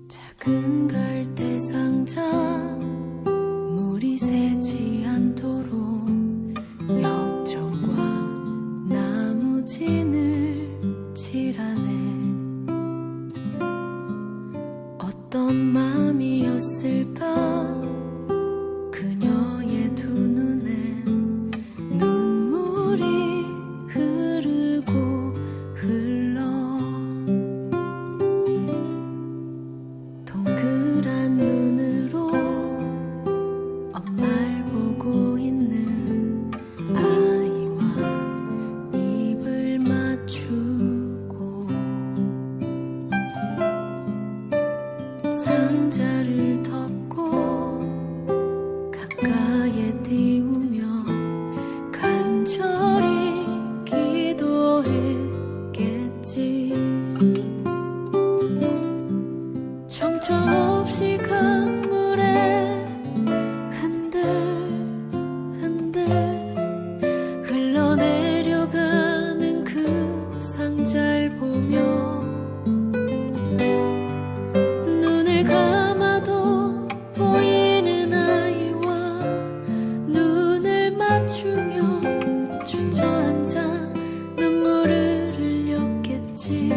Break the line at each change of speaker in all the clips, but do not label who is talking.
작은 갈대 상자 물이 새지 않도록 역청과 나무진을 칠하네. 어떤 맘이었을까 그녀의 두 눈엔 눈물이 흐르고 흘러. 동그란 눈으로 엄마를 보고 있는 아이와 입을 맞추고 상자를 덮고 가까이에 띄우며 간절히 기도했겠지. 정처 없이 강물에 흔들흔들 흘러내려가는 그 상자를 보며 눈을 감아도 보이는 아이와 눈을 맞추며 주저앉아 눈물을 흘렸겠지.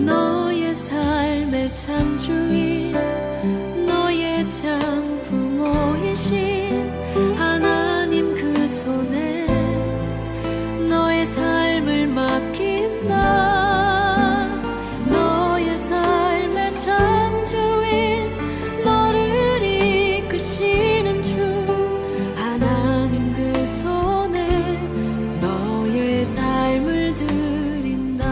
너의 삶의 창주인, 너의 참 부모이신 하나님 그 손에 너의 삶을 맡긴다. 너의 삶의 창주인, 너를 이끄시는 주 하나님 그 손에 너의 삶을 드린다.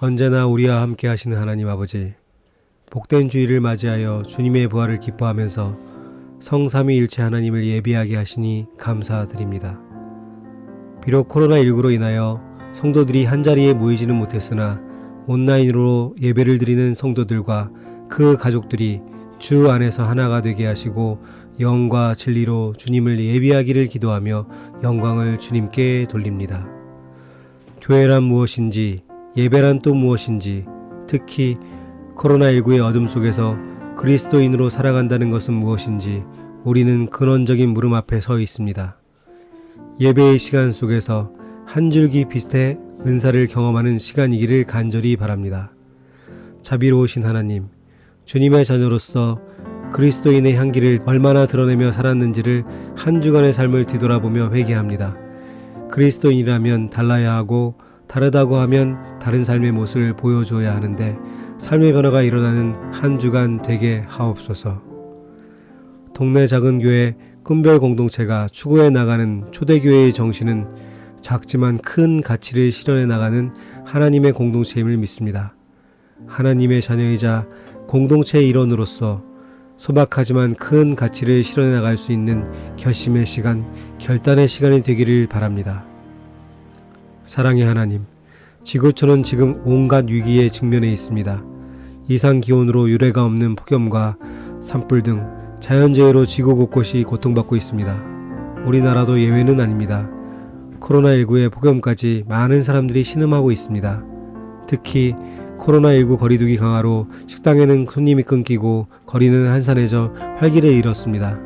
언제나 우리와 함께 하시는 하나님 아버지, 복된 주일을 맞이하여 주님의 부활을 기뻐하면서 성삼위일체 하나님을 예비하게 하시니 감사드립니다. 비록 코로나19로 인하여 성도들이 한자리에 모이지는 못했으나 온라인으로 예배를 드리는 성도들과 그 가족들이 주 안에서 하나가 되게 하시고 영과 진리로 주님을 예비하기를 기도하며 영광을 주님께 돌립니다. 교회란 무엇인지, 예배란 또 무엇인지, 특히 코로나19의 어둠 속에서 그리스도인으로 살아간다는 것은 무엇인지 우리는 근원적인 물음 앞에 서 있습니다. 예배의 시간 속에서 한 줄기 빛의 은사를 경험하는 시간이기를 간절히 바랍니다. 자비로우신 하나님, 주님의 자녀로서 그리스도인의 향기를 얼마나 드러내며 살았는지를 한 주간의 삶을 뒤돌아보며 회개합니다. 그리스도인이라면 달라야 하고 다르다고 하면 다른 삶의 모습을 보여줘야 하는데 삶의 변화가 일어나는 한 주간 되게 하옵소서. 동네 작은 교회 꿈별 공동체가 추구해 나가는 초대교회의 정신은 작지만 큰 가치를 실현해 나가는 하나님의 공동체임을 믿습니다. 하나님의 자녀이자 공동체의 일원으로서 소박하지만 큰 가치를 실현해 나갈 수 있는 결심의 시간, 결단의 시간이 되기를 바랍니다. 사랑의 하나님, 지구촌은 지금 온갖 위기에 직면해 있습니다. 이상기온으로 유례가 없는 폭염과 산불 등 자연재해로 지구 곳곳이 고통받고 있습니다. 우리나라도 예외는 아닙니다. 코로나19의 폭염까지 많은 사람들이 신음하고 있습니다. 특히 코로나19 거리두기 강화로 식당에는 손님이 끊기고 거리는 한산해져 활기를 잃었습니다.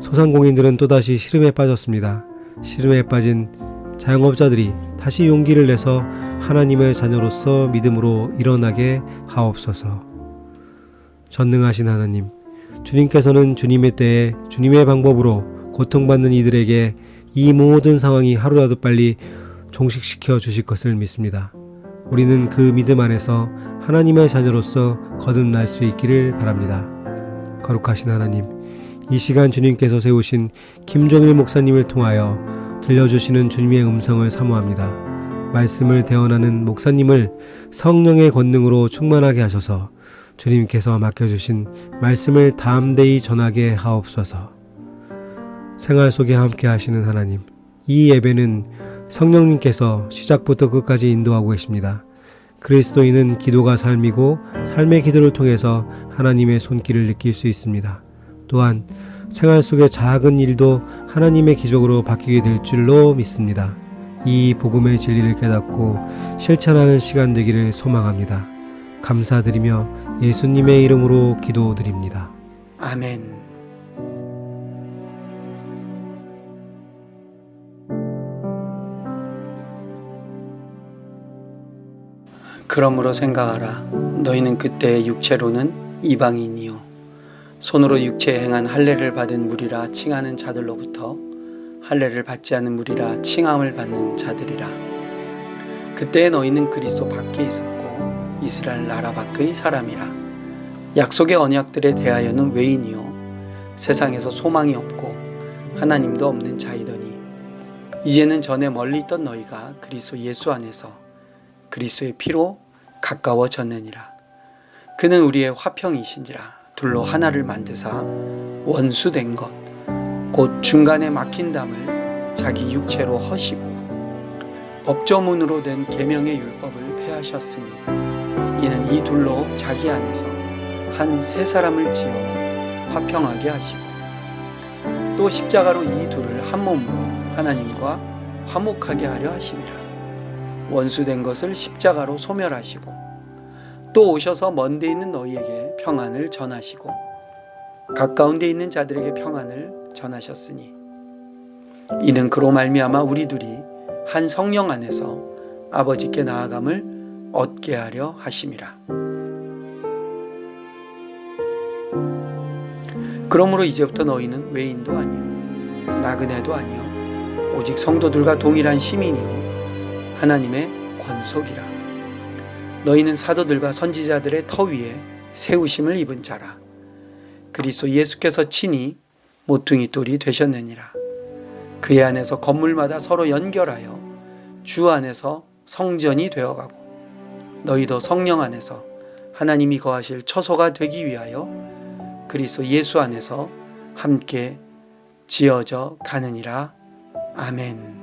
소상공인들은 또다시 시름에 빠졌습니다. 시름에 빠진 자영업자들이 다시 용기를 내서 하나님의 자녀로서 믿음으로 일어나게 하옵소서. 전능하신 하나님, 주님께서는 주님의 때에 주님의 방법으로 고통받는 이들에게 이 모든 상황이 하루라도 빨리 종식시켜 주실 것을 믿습니다. 우리는 그 믿음 안에서 하나님의 자녀로서 거듭날 수 있기를 바랍니다. 거룩하신 하나님, 이 시간 주님께서 세우신 김종일 목사님을 통하여 들려주시는 주님의 음성을 사모합니다. 말씀을 대언하는 목사님을 성령의 권능으로 충만하게 하셔서 주님께서 맡겨주신 말씀을 담대히 전하게 하옵소서. 생활 속에 함께 하시는 하나님, 이 예배는 성령님께서 시작부터 끝까지 인도하고 계십니다. 그리스도인은 기도가 삶이고 삶의 기도를 통해서 하나님의 손길을 느낄 수 있습니다. 또한 생활 속의 작은 일도 하나님의 기적으로 바뀌게 될 줄로 믿습니다. 이 복음의 진리를 깨닫고 실천하는 시간 되기를 소망합니다. 감사드리며 예수님의 이름으로 기도드립니다.
아멘. 그러므로 생각하라. 너희는 그때 육체로는 이방인이요 손으로 육체에 행한 할례를 받은 무리라 칭하는 자들로부터 할례를 받지 않은 무리라 칭함을 받는 자들이라. 그때 너희는 그리스도 밖에 있었고 이스라엘 나라 밖의 사람이라. 약속의 언약들에 대하여는 외인이요 세상에서 소망이 없고 하나님도 없는 자이더니 이제는 전에 멀리 있던 너희가 그리스도 예수 안에서 그리스도의 피로 가까워졌느니라. 그는 우리의 화평이신지라. 둘로 하나를 만드사 원수된 것 곧 중간에 막힌 담을 자기 육체로 허시고 법조문으로 된 계명의 율법을 폐하셨으니 이는 이 둘로 자기 안에서 한 새 사람을 지어 화평하게 하시고 또 십자가로 이 둘을 한 몸으로 하나님과 화목하게 하려 하심이라. 원수된 것을 십자가로 소멸하시고 또 오셔서 먼 데 있는 너희에게 평안을 전하시고 가까운 데 있는 자들에게 평안을 전하셨으니 이는 그로 말미암아 우리 둘이 한 성령 안에서 아버지께 나아감을 얻게 하려 하심이라. 그러므로 이제부터 너희는 외인도 아니요 나그네도 아니요 오직 성도들과 동일한 시민이요 하나님의 권속이라. 너희는 사도들과 선지자들의 터 위에 세우심을 입은 자라. 그리스도 예수께서 친히 모퉁이 돌이 되셨느니라. 그의 안에서 건물마다 서로 연결하여 주 안에서 성전이 되어가고 너희도 성령 안에서 하나님이 거하실 처소가 되기 위하여 그리스도 예수 안에서 함께 지어져 가느니라. 아멘.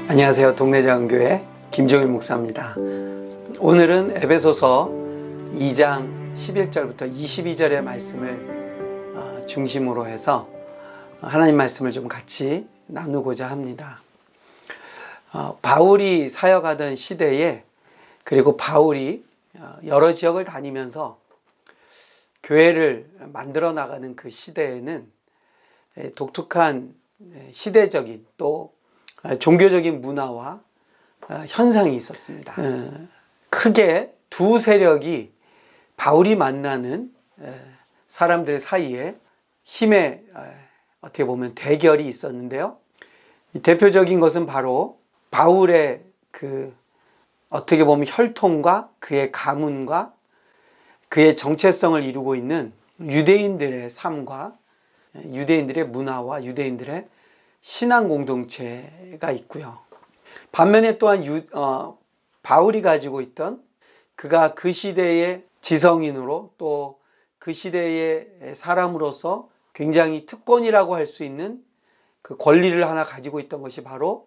안녕하세요. 동네장교회 김종일 목사입니다. 오늘은 에베소서 2장 11절부터 22절의 말씀을 중심으로 해서 하나님 말씀을 좀 같이 나누고자 합니다. 바울이 사역하던 시대에, 그리고 바울이 여러 지역을 다니면서 교회를 만들어 나가는 그 시대에는 독특한 시대적인 또 종교적인 문화와 현상이 있었습니다. 크게 두 세력이 바울이 만나는 사람들 사이에 힘의 어떻게 보면 대결이 있었는데요. 대표적인 것은 바로 바울의 그 어떻게 보면 혈통과 그의 가문과 그의 정체성을 이루고 있는 유대인들의 삶과 유대인들의 문화와 유대인들의 신앙 공동체가 있고요. 반면에 또한 바울이 가지고 있던, 그가 그 시대의 지성인으로 또 그 시대의 사람으로서 굉장히 특권이라고 할 수 있는 그 권리를 하나 가지고 있던 것이 바로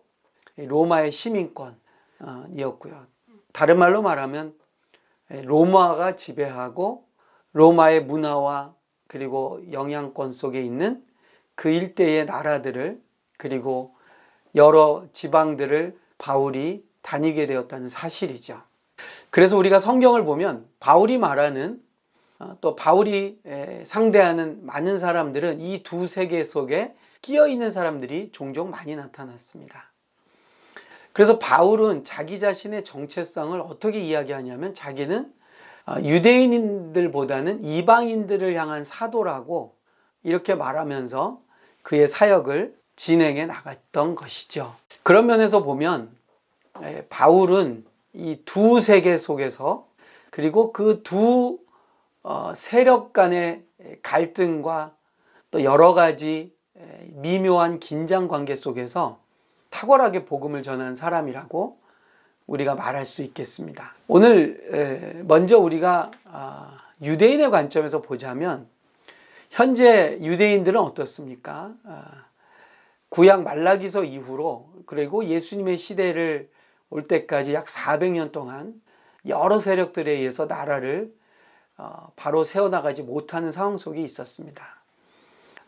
로마의 시민권이었고요. 다른 말로 말하면 로마가 지배하고 로마의 문화와 그리고 영향권 속에 있는 그 일대의 나라들을, 그리고 여러 지방들을 바울이 다니게 되었다는 사실이죠. 그래서 우리가 성경을 보면 바울이 말하는, 또 바울이 상대하는 많은 사람들은 이 두 세계 속에 끼어 있는 사람들이 종종 많이 나타났습니다. 그래서 바울은 자기 자신의 정체성을 어떻게 이야기하냐면, 자기는 유대인들보다는 이방인들을 향한 사도라고 이렇게 말하면서 그의 사역을 진행해 나갔던 것이죠. 그런 면에서 보면 바울은 이 두 세계 속에서, 그리고 그 두 세력 간의 갈등과 또 여러 가지 미묘한 긴장 관계 속에서 탁월하게 복음을 전한 사람이라고 우리가 말할 수 있겠습니다. 오늘 먼저 우리가 유대인의 관점에서 보자면, 현재 유대인들은 어떻습니까? 구약 말라기서 이후로, 그리고 예수님의 시대를 올 때까지 약 400년 동안 여러 세력들에 의해서 나라를 바로 세워나가지 못하는 상황 속에 있었습니다.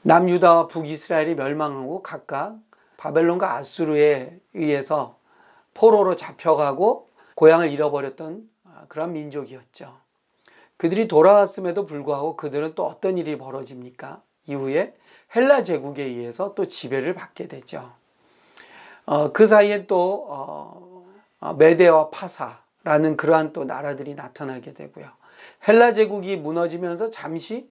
남유다와 북이스라엘이 멸망하고 각각 바벨론과 아수르에 의해서 포로로 잡혀가고 고향을 잃어버렸던 그런 민족이었죠. 그들이 돌아왔음에도 불구하고 그들은 또 어떤 일이 벌어집니까? 이후에 헬라 제국에 의해서 또 지배를 받게 되죠. 그 사이에 또 메데와 파사라는 그러한 또 나라들이 나타나게 되고요. 헬라 제국이 무너지면서 잠시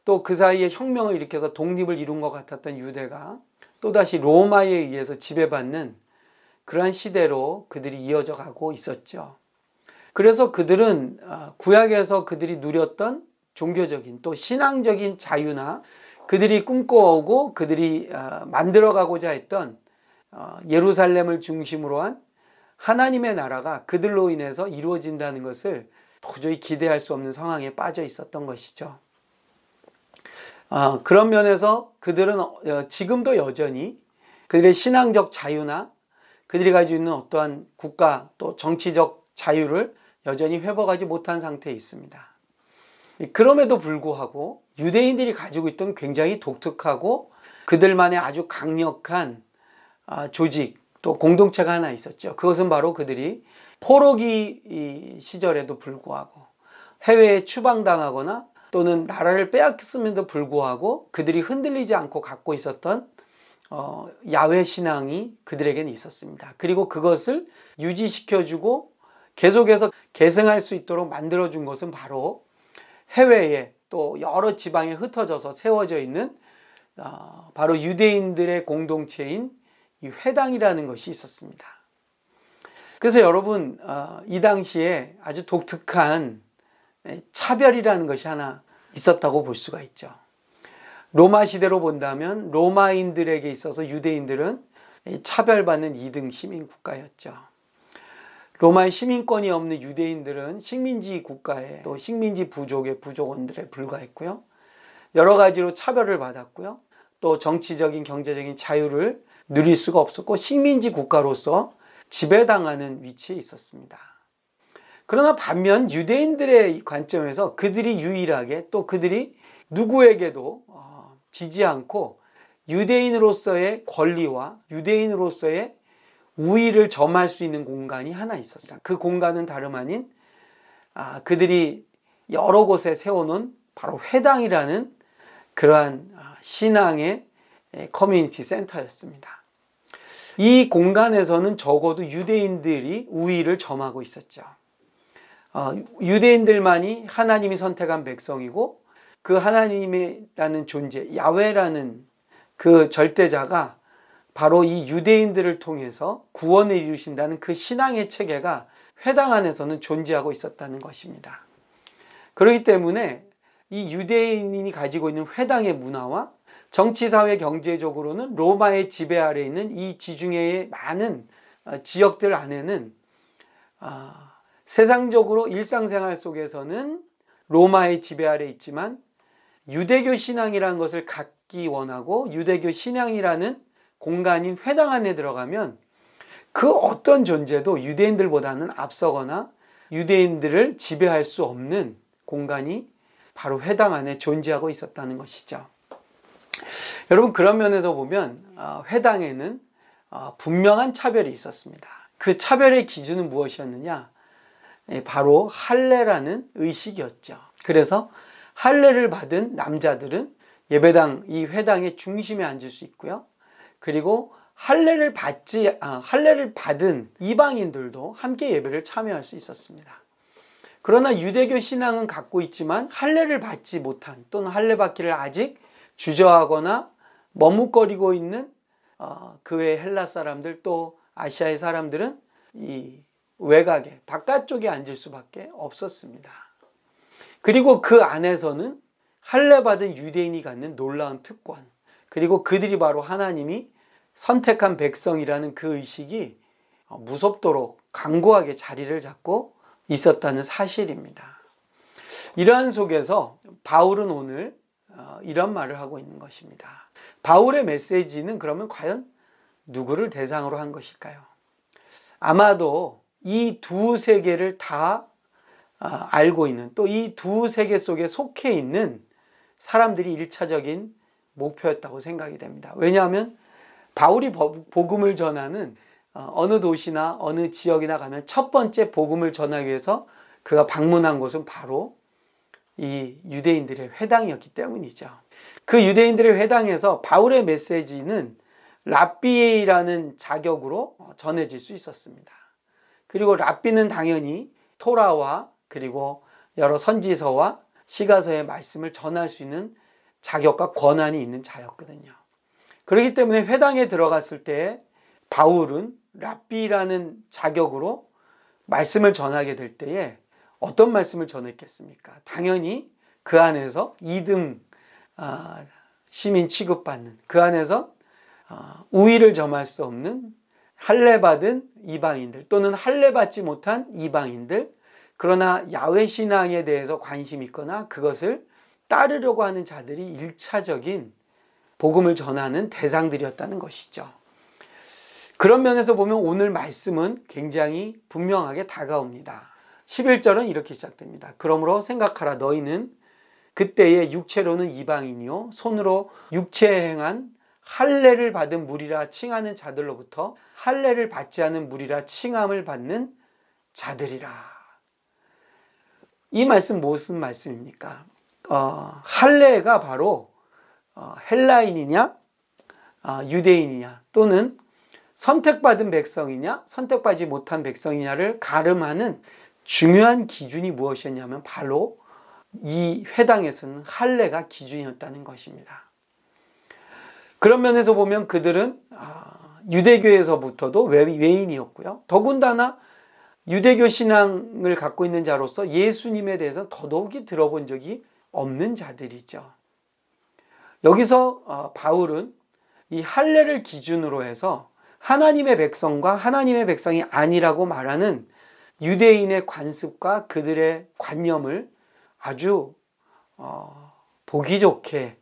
또 그 사이에 혁명을 일으켜서 독립을 이룬 것 같았던 유대가 또다시 로마에 의해서 지배받는 그러한 시대로 그들이 이어져 가고 있었죠. 그래서 그들은 구약에서 그들이 누렸던 종교적인 또 신앙적인 자유나 그들이 꿈꿔오고 그들이 만들어가고자 했던 예루살렘을 중심으로 한 하나님의 나라가 그들로 인해서 이루어진다는 것을 도저히 기대할 수 없는 상황에 빠져 있었던 것이죠. 그런 면에서 그들은 지금도 여전히 그들의 신앙적 자유나 그들이 가지고 있는 어떠한 국가 또 정치적 자유를 여전히 회복하지 못한 상태에 있습니다. 그럼에도 불구하고 유대인들이 가지고 있던 굉장히 독특하고 그들만의 아주 강력한 조직 또 공동체가 하나 있었죠. 그것은 바로 그들이 포로기 시절에도 불구하고 해외에 추방당하거나 또는 나라를 빼앗겼음에도 불구하고 그들이 흔들리지 않고 갖고 있었던 야훼 신앙이 그들에게는 있었습니다. 그리고 그것을 유지시켜주고 계속해서 계승할 수 있도록 만들어준 것은 바로 해외에 또 여러 지방에 흩어져서 세워져 있는 바로 유대인들의 공동체인 이 회당이라는 것이 있었습니다. 그래서 여러분 이 당시에 아주 독특한 차별이라는 것이 하나 있었다고 볼 수가 있죠. 로마 시대로 본다면 로마인들에게 있어서 유대인들은 차별받는 2등 시민 국가였죠. 로마의 시민권이 없는 유대인들은 식민지 국가의 또 식민지 부족의 부족원들에 불과했고요. 여러 가지로 차별을 받았고요. 또 정치적인 경제적인 자유를 누릴 수가 없었고 식민지 국가로서 지배당하는 위치에 있었습니다. 그러나 반면 유대인들의 관점에서 그들이 유일하게 또 그들이 누구에게도 지지 않고 유대인으로서의 권리와 유대인으로서의 우위를 점할 수 있는 공간이 하나 있었습니다. 그 공간은 다름 아닌 그들이 여러 곳에 세워놓은 바로 회당이라는 그러한 신앙의 커뮤니티 센터였습니다. 이 공간에서는 적어도 유대인들이 우위를 점하고 있었죠. 유대인들만이 하나님이 선택한 백성이고 그 하나님이라는 존재, 야훼라는 그 절대자가 바로 이 유대인들을 통해서 구원을 이루신다는 그 신앙의 체계가 회당 안에서는 존재하고 있었다는 것입니다. 그렇기 때문에 이 유대인이 가지고 있는 회당의 문화와 정치, 사회, 경제적으로는 로마의 지배 아래에 있는 이 지중해의 많은 지역들 안에는 세상적으로 일상생활 속에서는 로마의 지배 아래에 있지만 유대교 신앙이라는 것을 갖기 원하고 유대교 신앙이라는 공간인 회당 안에 들어가면 그 어떤 존재도 유대인들보다는 앞서거나 유대인들을 지배할 수 없는 공간이 바로 회당 안에 존재하고 있었다는 것이죠. 여러분, 그런 면에서 보면 회당에는 분명한 차별이 있었습니다. 그 차별의 기준은 무엇이었느냐? 바로 할례라는 의식이었죠. 그래서 할례를 받은 남자들은 예배당, 이 회당의 중심에 앉을 수 있고요. 그리고 할례를 받은 이방인들도 함께 예배를 참여할 수 있었습니다. 그러나 유대교 신앙은 갖고 있지만 할례를 받지 못한 또는 할례 받기를 아직 주저하거나 머뭇거리고 있는 그 외 헬라 사람들 또 아시아의 사람들은 이 외곽에 바깥쪽에 앉을 수밖에 없었습니다. 그리고 그 안에서는 할례 받은 유대인이 갖는 놀라운 특권, 그리고 그들이 바로 하나님이 선택한 백성이라는 그 의식이 무섭도록 강고하게 자리를 잡고 있었다는 사실입니다. 이러한 속에서 바울은 오늘 이런 말을 하고 있는 것입니다. 바울의 메시지는 그러면 과연 누구를 대상으로 한 것일까요? 아마도 이 두 세계를 다 알고 있는, 또 이 두 세계 속에 속해 있는 사람들이 1차적인 목표였다고 생각이 됩니다. 왜냐하면 바울이 복음을 전하는 어느 도시나 어느 지역이나 가면 첫 번째 복음을 전하기 위해서 그가 방문한 곳은 바로 이 유대인들의 회당이었기 때문이죠. 그 유대인들의 회당에서 바울의 메시지는 랍비라는 자격으로 전해질 수 있었습니다. 그리고 랍비는 당연히 토라와 그리고 여러 선지서와 시가서의 말씀을 전할 수 있는 자격과 권한이 있는 자였거든요. 그렇기 때문에 회당에 들어갔을 때 바울은 랍비라는 자격으로 말씀을 전하게 될 때에 어떤 말씀을 전했겠습니까? 당연히 그 안에서 2등 시민 취급받는, 그 안에서 우위를 점할 수 없는 할례받은 이방인들 또는 할례받지 못한 이방인들, 그러나 야훼 신앙에 대해서 관심이 있거나 그것을 따르려고 하는 자들이 1차적인 복음을 전하는 대상들이었다는 것이죠. 그런 면에서 보면 오늘 말씀은 굉장히 분명하게 다가옵니다. 11절은 이렇게 시작됩니다. 그러므로 생각하라. 너희는 그때의 육체로는 이방인이요 손으로 육체에 행한 할례를 받은 무리라 칭하는 자들로부터 할례를 받지 않은 무리라 칭함을 받는 자들이라. 이 말씀 무슨 말씀입니까? 할례가 바로 헬라인이냐 유대인이냐 또는 선택받은 백성이냐 선택받지 못한 백성이냐를 가름하는 중요한 기준이 무엇이었냐면 바로 이 회당에서는 할례가 기준이었다는 것입니다. 그런 면에서 보면 그들은 유대교에서부터도 외인이었고요. 더군다나 유대교 신앙을 갖고 있는 자로서 예수님에 대해서 더더욱이 들어본 적이 없는 자들이죠. 여기서 바울은 이 할례를 기준으로 해서 하나님의 백성과 하나님의 백성이 아니라고 말하는 유대인의 관습과 그들의 관념을 아주 보기 좋게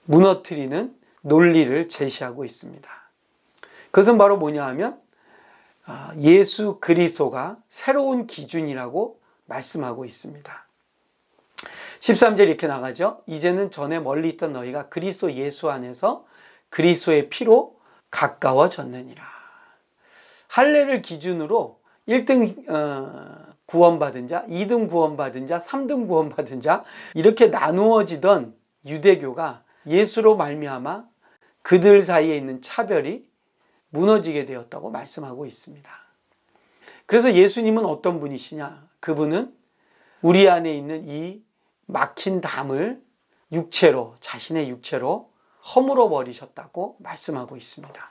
무너뜨리는 논리를 제시하고 있습니다. 그것은 바로 뭐냐 하면 예수 그리스도가 새로운 기준이라고 말씀하고 있습니다. 13절 이렇게 나가죠. 이제는 전에 멀리 있던 너희가 그리스도 예수 안에서 그리스도의 피로 가까워졌느니라. 할례를 기준으로 1등 구원받은 자, 2등 구원받은 자, 3등 구원받은 자 이렇게 나누어지던 유대교가 예수로 말미암아 그들 사이에 있는 차별이 무너지게 되었다고 말씀하고 있습니다. 그래서 예수님은 어떤 분이시냐? 그분은 우리 안에 있는 이 막힌 담을 육체로, 자신의 육체로 허물어 버리셨다고 말씀하고 있습니다.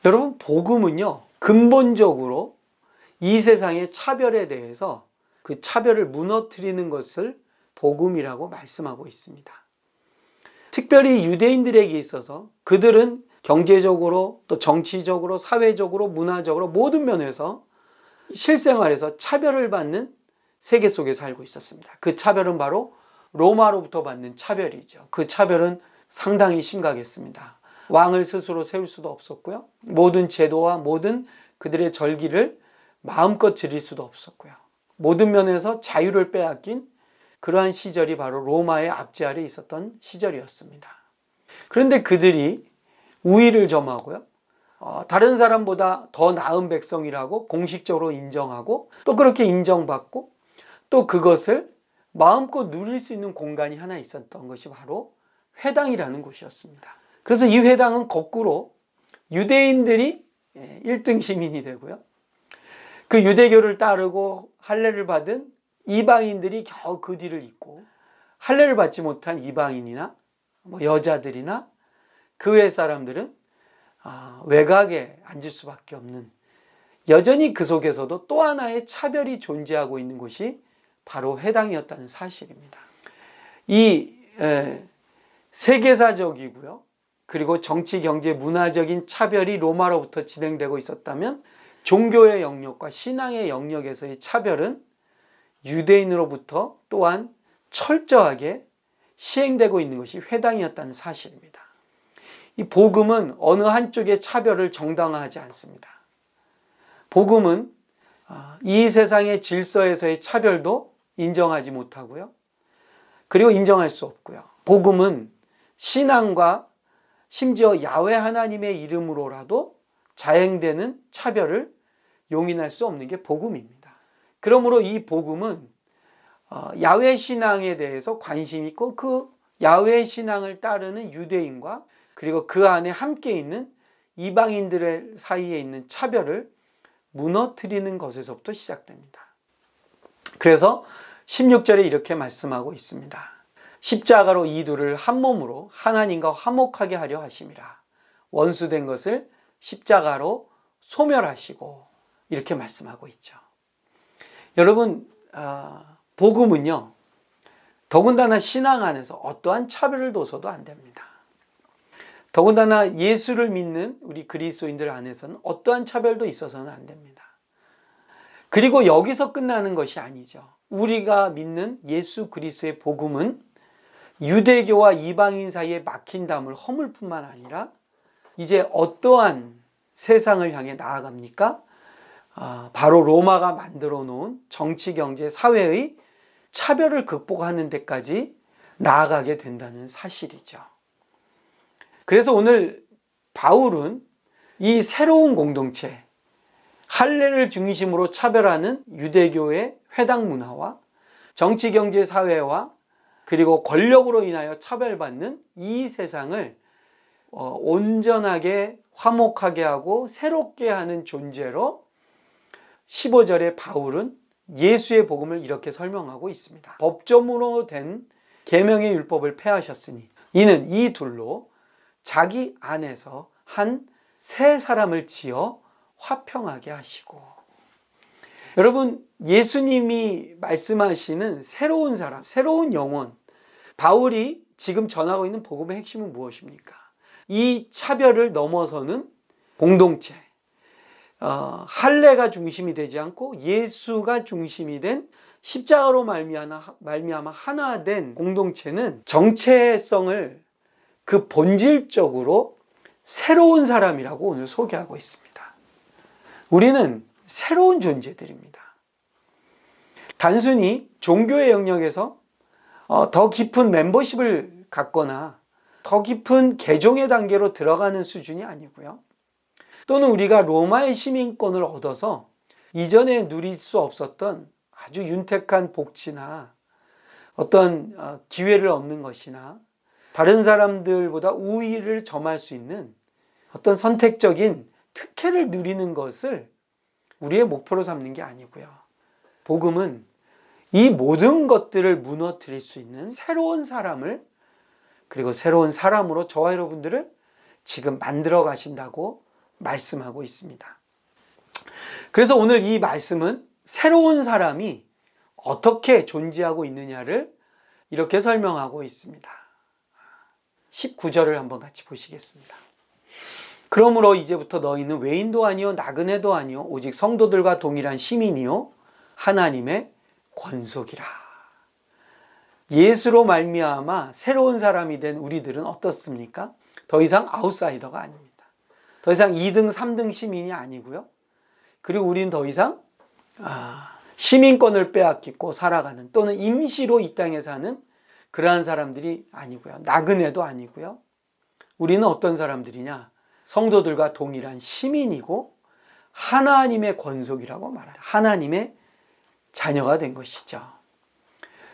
여러분, 복음은요, 근본적으로 이 세상의 차별에 대해서 그 차별을 무너뜨리는 것을 복음이라고 말씀하고 있습니다. 특별히 유대인들에게 있어서 그들은 경제적으로 또 정치적으로 사회적으로 문화적으로 모든 면에서 실생활에서 차별을 받는 세계 속에 살고 있었습니다. 그 차별은 바로 로마로부터 받는 차별이죠. 그 차별은 상당히 심각했습니다. 왕을 스스로 세울 수도 없었고요. 모든 제도와 모든 그들의 절기를 마음껏 지릴 수도 없었고요. 모든 면에서 자유를 빼앗긴 그러한 시절이 바로 로마의 압제 아래 있었던 시절이었습니다. 그런데 그들이 우위를 점하고요. 다른 사람보다 더 나은 백성이라고 공식적으로 인정하고 또 그렇게 인정받고 또 그것을 마음껏 누릴 수 있는 공간이 하나 있었던 것이 바로 회당이라는 곳이었습니다. 그래서 이 회당은 거꾸로 유대인들이 1등 시민이 되고요. 그 유대교를 따르고 할례를 받은 이방인들이 겨우 그 뒤를 잇고 할례를 받지 못한 이방인이나 여자들이나 그 외 사람들은 외곽에 앉을 수밖에 없는, 여전히 그 속에서도 또 하나의 차별이 존재하고 있는 곳이 바로 회당이었다는 사실입니다. 이 세계사적이고요. 그리고 정치, 경제, 문화적인 차별이 로마로부터 진행되고 있었다면 종교의 영역과 신앙의 영역에서의 차별은 유대인으로부터 또한 철저하게 시행되고 있는 것이 회당이었다는 사실입니다. 이 복음은 어느 한쪽의 차별을 정당화하지 않습니다. 복음은 이 세상의 질서에서의 차별도 인정하지 못하고요. 그리고 인정할 수 없고요. 복음은 신앙과 심지어 야훼 하나님의 이름으로라도 자행되는 차별을 용인할 수 없는 게 복음입니다. 그러므로 이 복음은 야훼 신앙에 대해서 관심 있고 그 야훼 신앙을 따르는 유대인과 그리고 그 안에 함께 있는 이방인들의 사이에 있는 차별을 무너뜨리는 것에서부터 시작됩니다. 그래서 16절에 이렇게 말씀하고 있습니다. 십자가로 이 둘을 한 몸으로 하나님과 화목하게 하려 하심이라. 원수된 것을 십자가로 소멸하시고, 이렇게 말씀하고 있죠. 여러분, 복음은요, 더군다나 신앙 안에서 어떠한 차별을 둬서도 안 됩니다. 더군다나 예수를 믿는 우리 그리스도인들 안에서는 어떠한 차별도 있어서는 안 됩니다. 그리고 여기서 끝나는 것이 아니죠. 우리가 믿는 예수 그리스도의 복음은 유대교와 이방인 사이에 막힌 담을 허물 뿐만 아니라 이제 어떠한 세상을 향해 나아갑니까? 바로 로마가 만들어 놓은 정치, 경제, 사회의 차별을 극복하는 데까지 나아가게 된다는 사실이죠. 그래서 오늘 바울은 이 새로운 공동체, 할례를 중심으로 차별하는 유대교의 회당 문화와 정치, 경제, 사회와 그리고 권력으로 인하여 차별받는 이 세상을 온전하게 화목하게 하고 새롭게 하는 존재로 15절에 바울은 예수의 복음을 이렇게 설명하고 있습니다. 법조문으로 된 계명의 율법을 폐하셨으니 이는 이 둘로 자기 안에서 한 새 사람을 지어 화평하게 하시고. 여러분, 예수님이 말씀하시는 새로운 사람, 새로운 영혼, 바울이 지금 전하고 있는 복음의 핵심은 무엇입니까? 이 차별을 넘어서는 공동체, 할례가 중심이 되지 않고 예수가 중심이 된 십자가로 말미암아 하나 된 공동체는 정체성을 그 본질적으로 새로운 사람이라고 오늘 소개하고 있습니다. 우리는 새로운 존재들입니다. 단순히 종교의 영역에서 더 깊은 멤버십을 갖거나 더 깊은 개종의 단계로 들어가는 수준이 아니고요. 또는 우리가 로마의 시민권을 얻어서 이전에 누릴 수 없었던 아주 윤택한 복지나 어떤 기회를 얻는 것이나 다른 사람들보다 우위를 점할 수 있는 어떤 선택적인 특혜를 누리는 것을 우리의 목표로 삼는 게 아니고요. 복음은 이 모든 것들을 무너뜨릴 수 있는 새로운 사람을, 그리고 새로운 사람으로 저와 여러분들을 지금 만들어 가신다고 말씀하고 있습니다. 그래서 오늘 이 말씀은 새로운 사람이 어떻게 존재하고 있느냐를 이렇게 설명하고 있습니다. 19절을 한번 같이 보시겠습니다. 그러므로 이제부터 너희는 외인도 아니요 나그네도 아니요 오직 성도들과 동일한 시민이요 하나님의 권속이라. 예수로 말미암아 새로운 사람이 된 우리들은 어떻습니까? 더 이상 아웃사이더가 아닙니다. 더 이상 2등, 3등 시민이 아니고요. 그리고 우리는 더 이상 시민권을 빼앗기고 살아가는, 또는 임시로 이 땅에 사는 그러한 사람들이 아니고요. 나그네도 아니고요. 우리는 어떤 사람들이냐? 성도들과 동일한 시민이고 하나님의 권속이라고 말합니다. 하나님의 자녀가 된 것이죠.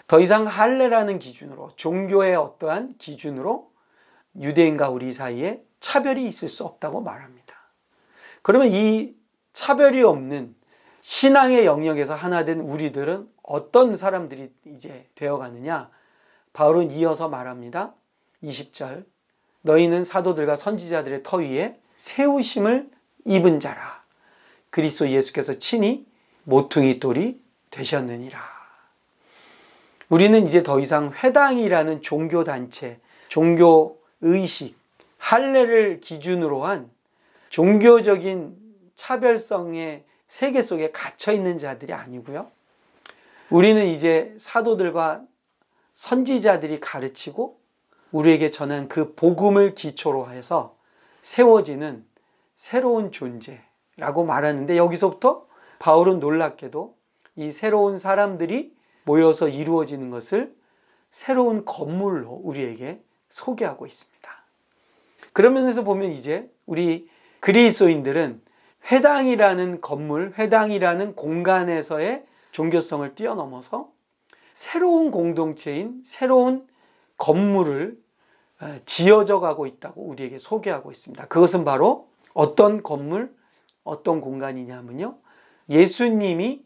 더 이상 할례라는 기준으로, 종교의 어떠한 기준으로 유대인과 우리 사이에 차별이 있을 수 없다고 말합니다. 그러면 이 차별이 없는 신앙의 영역에서 하나 된 우리들은 어떤 사람들이 이제 되어가느냐? 바울은 이어서 말합니다. 20절, 너희는 사도들과 선지자들의 터 위에 세우심을 입은 자라. 그리스도 예수께서 친히 모퉁이 돌이 되셨느니라. 우리는 이제 더 이상 회당이라는 종교단체, 종교의식, 할례를 기준으로 한 종교적인 차별성의 세계 속에 갇혀있는 자들이 아니고요. 우리는 이제 사도들과 선지자들이 가르치고 우리에게 전한 그 복음을 기초로 해서 세워지는 새로운 존재라고 말하는데, 여기서부터 바울은 놀랍게도 이 새로운 사람들이 모여서 이루어지는 것을 새로운 건물로 우리에게 소개하고 있습니다. 그런 면에서 보면 이제 우리 그리스도인들은 회당이라는 건물, 회당이라는 공간에서의 종교성을 뛰어넘어서 새로운 공동체인 새로운 건물을 지어져 가고 있다고 우리에게 소개하고 있습니다. 그것은 바로 어떤 건물, 어떤 공간이냐면요, 예수님이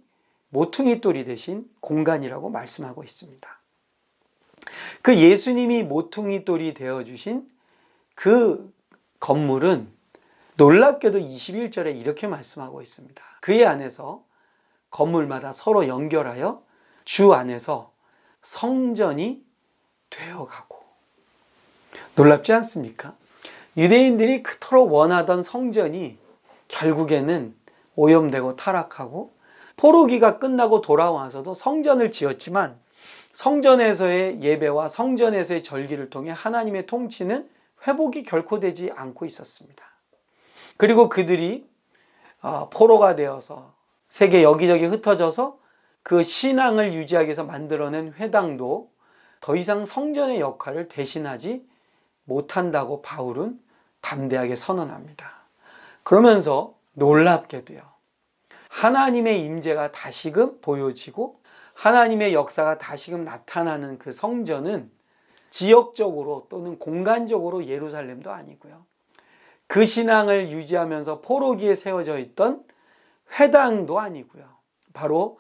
모퉁이 돌이 되신 공간이라고 말씀하고 있습니다. 그 예수님이 모퉁이 돌이 되어주신 그 건물은 놀랍게도 21절에 이렇게 말씀하고 있습니다. 그의 안에서 건물마다 서로 연결하여 주 안에서 성전이 되어가고. 놀랍지 않습니까? 유대인들이 그토록 원하던 성전이 결국에는 오염되고 타락하고, 포로기가 끝나고 돌아와서도 성전을 지었지만 성전에서의 예배와 성전에서의 절기를 통해 하나님의 통치는 회복이 결코 되지 않고 있었습니다. 그리고 그들이 포로가 되어서 세계 여기저기 흩어져서 그 신앙을 유지하기 위해서 만들어낸 회당도 더 이상 성전의 역할을 대신하지 못한다고 바울은 담대하게 선언합니다. 그러면서 놀랍게도요, 하나님의 임재가 다시금 보여지고 하나님의 역사가 다시금 나타나는 그 성전은 지역적으로 또는 공간적으로 예루살렘도 아니고요, 그 신앙을 유지하면서 포로기에 세워져 있던 회당도 아니고요, 바로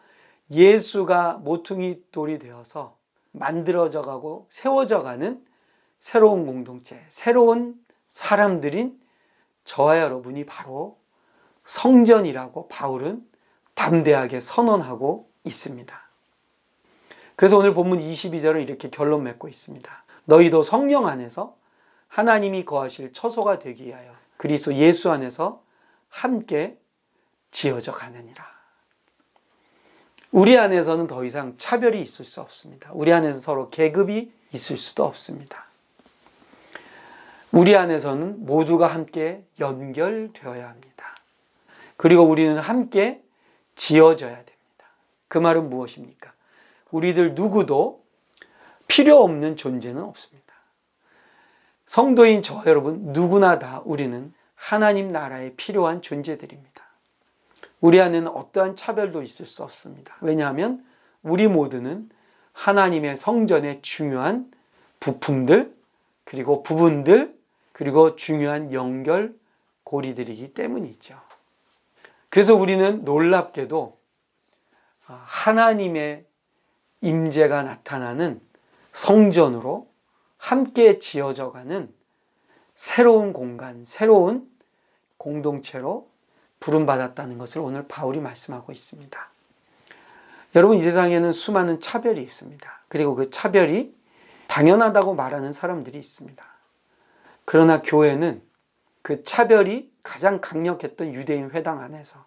예수가 모퉁이 돌이 되어서 만들어져 가고 세워져 가는 새로운 공동체, 새로운 사람들인 저와 여러분이 바로 성전이라고 바울은 담대하게 선언하고 있습니다. 그래서 오늘 본문 22절은 이렇게 결론 맺고 있습니다. 너희도 성령 안에서 하나님이 거하실 처소가 되기 위하여 그리스도 예수 안에서 함께 지어져 가느니라. 우리 안에서는 더 이상 차별이 있을 수 없습니다. 우리 안에서 서로 계급이 있을 수도 없습니다. 우리 안에서는 모두가 함께 연결되어야 합니다. 그리고 우리는 함께 지어져야 됩니다. 그 말은 무엇입니까? 우리들 누구도 필요 없는 존재는 없습니다. 성도인 저와 여러분 누구나 다 우리는 하나님 나라에 필요한 존재들입니다. 우리 안에는 어떠한 차별도 있을 수 없습니다. 왜냐하면 우리 모두는 하나님의 성전의 중요한 부품들, 그리고 부분들, 그리고 중요한 연결고리들이기 때문이죠. 그래서 우리는 놀랍게도 하나님의 임재가 나타나는 성전으로 함께 지어져가는 새로운 공간, 새로운 공동체로 부름받았다는 것을 오늘 바울이 말씀하고 있습니다. 여러분, 이 세상에는 수많은 차별이 있습니다. 그리고 그 차별이 당연하다고 말하는 사람들이 있습니다. 그러나 교회는 그 차별이 가장 강력했던 유대인 회당 안에서,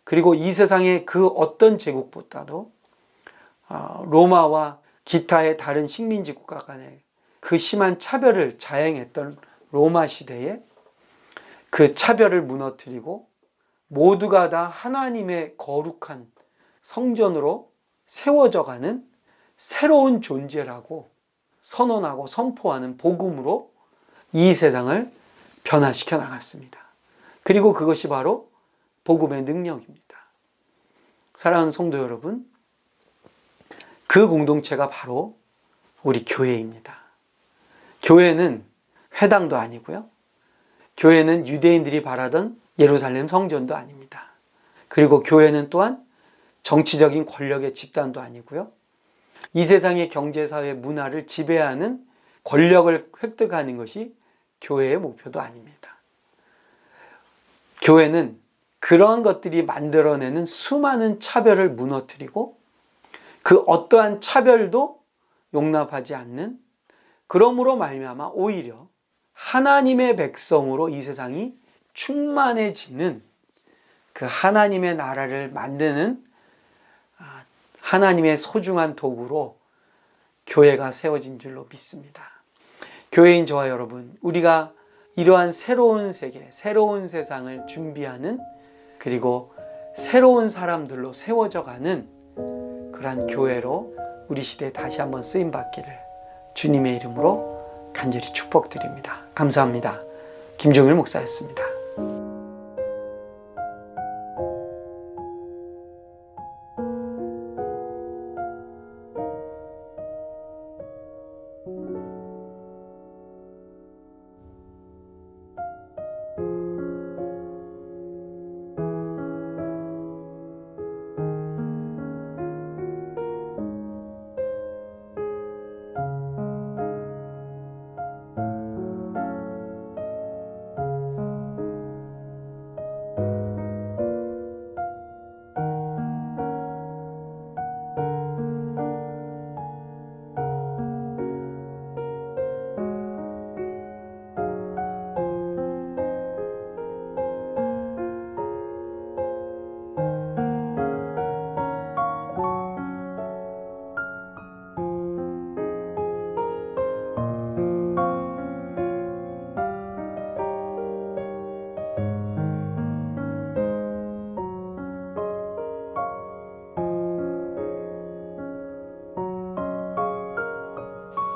그리고 이 세상의 그 어떤 제국보다도 로마와 기타의 다른 식민지 국가 간의 그 심한 차별을 자행했던 로마 시대에 그 차별을 무너뜨리고 모두가 다 하나님의 거룩한 성전으로 세워져가는 새로운 존재라고 선언하고 선포하는 복음으로 이 세상을 변화시켜 나갔습니다. 그리고 그것이 바로 복음의 능력입니다. 사랑하는 성도 여러분, 그 공동체가 바로 우리 교회입니다. 교회는 회당도 아니고요. 교회는 유대인들이 바라던 예루살렘 성전도 아닙니다. 그리고 교회는 또한 정치적인 권력의 집단도 아니고요. 이 세상의 경제, 사회, 문화를 지배하는 권력을 획득하는 것이 교회의 목표도 아닙니다. 교회는 그러한 것들이 만들어내는 수많은 차별을 무너뜨리고 그 어떠한 차별도 용납하지 않는, 그러므로 말미암아 오히려 하나님의 백성으로 이 세상이 충만해지는 그 하나님의 나라를 만드는 하나님의 소중한 도구로 교회가 세워진 줄로 믿습니다. 교회인 저와 여러분, 우리가 이러한 새로운 세계, 새로운 세상을 준비하는, 그리고 새로운 사람들로 세워져가는 그러한 교회로 우리 시대에 다시 한번 쓰임받기를 주님의 이름으로 간절히 축복드립니다. 감사합니다. 김종일 목사였습니다.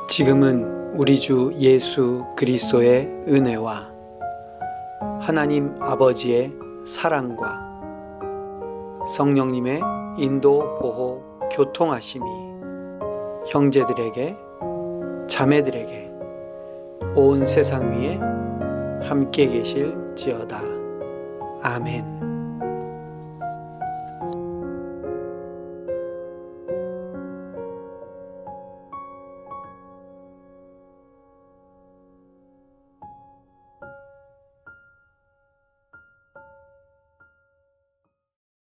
지금은 우리 주 예수 그리스도의 은혜와 하나님 아버지의 사랑과 성령님의 인도, 보호, 교통하심이 형제들에게, 자매들에게, 온 세상 위에 함께 계실지어다. 아멘.